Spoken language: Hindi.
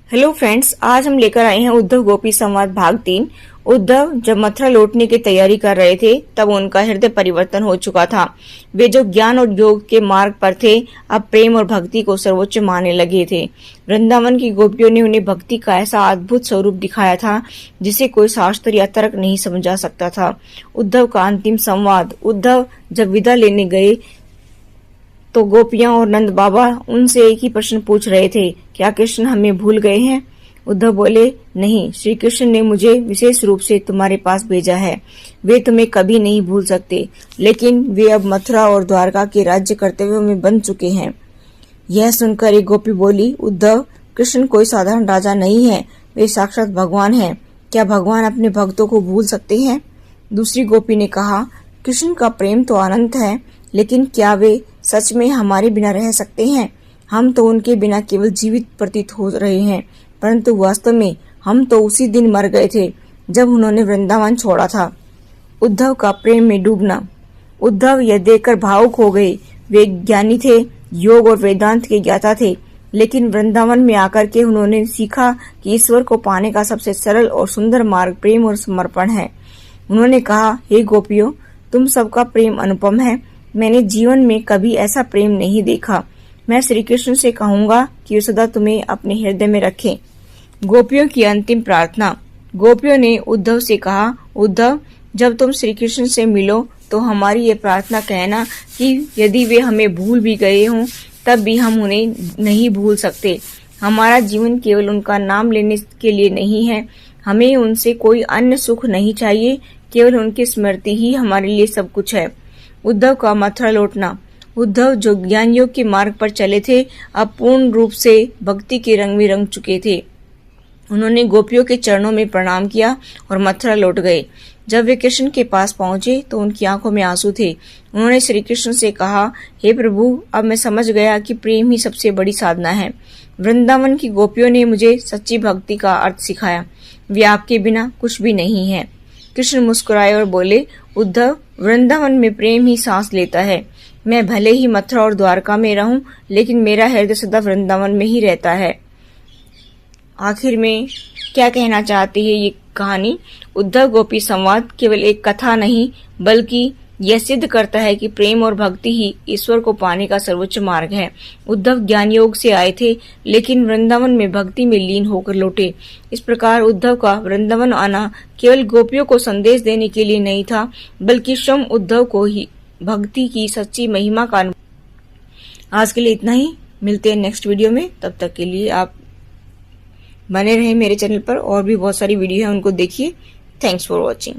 हेलो फ्रेंड्स, आज हम लेकर आए हैं उद्धव गोपी संवाद भाग 3। उद्धव जब मथुरा लौटने की तैयारी कर रहे थे तब उनका हृदय परिवर्तन हो चुका था। वे जो ज्ञान और योग के मार्ग पर थे, अब प्रेम और भक्ति को सर्वोच्च मानने लगे थे। वृंदावन की गोपियों ने उन्हें भक्ति का ऐसा अद्भुत स्वरूप दिखाया था जिसे कोई शास्त्र या तर्क नहीं समझा सकता था। उद्धव का अंतिम संवाद। उद्धव जब विदा लेने गए तो गोपियां और नंद बाबा उनसे एक ही प्रश्न पूछ रहे थे, क्या कृष्ण हमें भूल गए हैं? उद्धव बोले, नहीं, श्री कृष्ण ने मुझे विशेष रूप से तुम्हारे पास भेजा है। वे तुम्हें कभी नहीं भूल सकते, लेकिन वे अब मथुरा और द्वारका के राज्य कर्तव्यों में बन चुके हैं। यह सुनकर एक गोपी बोली, उद्धव, कृष्ण कोई साधारण राजा नहीं है, वे साक्षात भगवान हैं। क्या भगवान अपने भक्तों को भूल सकते हैं? दूसरी गोपी ने कहा, कृष्ण का प्रेम तो अनंत है, लेकिन क्या वे सच में हमारे बिना रह सकते हैं? हम तो उनके बिना केवल जीवित प्रतीत हो रहे हैं, परंतु वास्तव में हम तो उसी दिन मर गए थे जब उन्होंने वृंदावन छोड़ा था। उद्धव का प्रेम में डूबना। उद्धव यह देखकर भावुक हो गए। वे ज्ञानी थे, योग और वेदांत के ज्ञाता थे, लेकिन वृंदावन में आकर के उन्होंने सीखा कि ईश्वर को पाने का सबसे सरल और सुंदर मार्ग प्रेम और समर्पण है। उन्होंने कहा, हे गोपियों, तुम सबका प्रेम अनुपम है। मैंने जीवन में कभी ऐसा प्रेम नहीं देखा। मैं श्री कृष्ण से कहूंगा कि वे सदा तुम्हें अपने हृदय में रखें। गोपियों की अंतिम प्रार्थना। गोपियों ने उद्धव से कहा, उद्धव, जब तुम श्री कृष्ण से मिलो तो हमारी ये प्रार्थना कहना कि यदि वे हमें भूल भी गए हों तब भी हम उन्हें नहीं भूल सकते। हमारा जीवन केवल उनका नाम लेने के लिए नहीं है। हमें उनसे कोई अन्य सुख नहीं चाहिए, केवल उनकी स्मृति ही हमारे लिए सब कुछ है। उद्धव का मथुरा लौटना। उद्धव जो ज्ञान योग के मार्ग पर चले थे, अब पूर्ण रूप से भक्ति के रंग में रंग चुके थे। उन्होंने गोपियों के चरणों में प्रणाम किया और मथुरा लौट गए। जब वे कृष्ण के पास पहुंचे तो उनकी आंखों में आंसू थे। उन्होंने श्री कृष्ण से कहा, हे प्रभु, अब मैं समझ गया कि प्रेम ही सबसे बड़ी साधना है। वृंदावन की गोपियों ने मुझे सच्ची भक्ति का अर्थ सिखाया। वे आपके बिना कुछ भी नहीं है। कृष्ण मुस्कुराए और बोले, उद्धव, वृंदावन में प्रेम ही सांस लेता है। मैं भले ही मथुरा और द्वारका में रहूं, लेकिन मेरा हृदय सदा वृंदावन में ही रहता है। आखिर में क्या कहना चाहती है ये कहानी? उद्धव गोपी संवाद केवल एक कथा नहीं, बल्कि यह सिद्ध करता है कि प्रेम और भक्ति ही ईश्वर को पाने का सर्वोच्च मार्ग है। उद्धव ज्ञान योग से आए थे, लेकिन वृंदावन में भक्ति में लीन होकर लौटे। इस प्रकार उद्धव का वृंदावन आना केवल गोपियों को संदेश देने के लिए नहीं था, बल्कि स्वयं उद्धव को ही भक्ति की सच्ची महिमा का अनुभव। आज के लिए इतना ही। मिलते हैं नेक्स्ट वीडियो में। तब तक के लिए आप बने रहे मेरे चैनल पर। और भी बहुत सारी वीडियो है, उनको देखिए। Thanks for watching.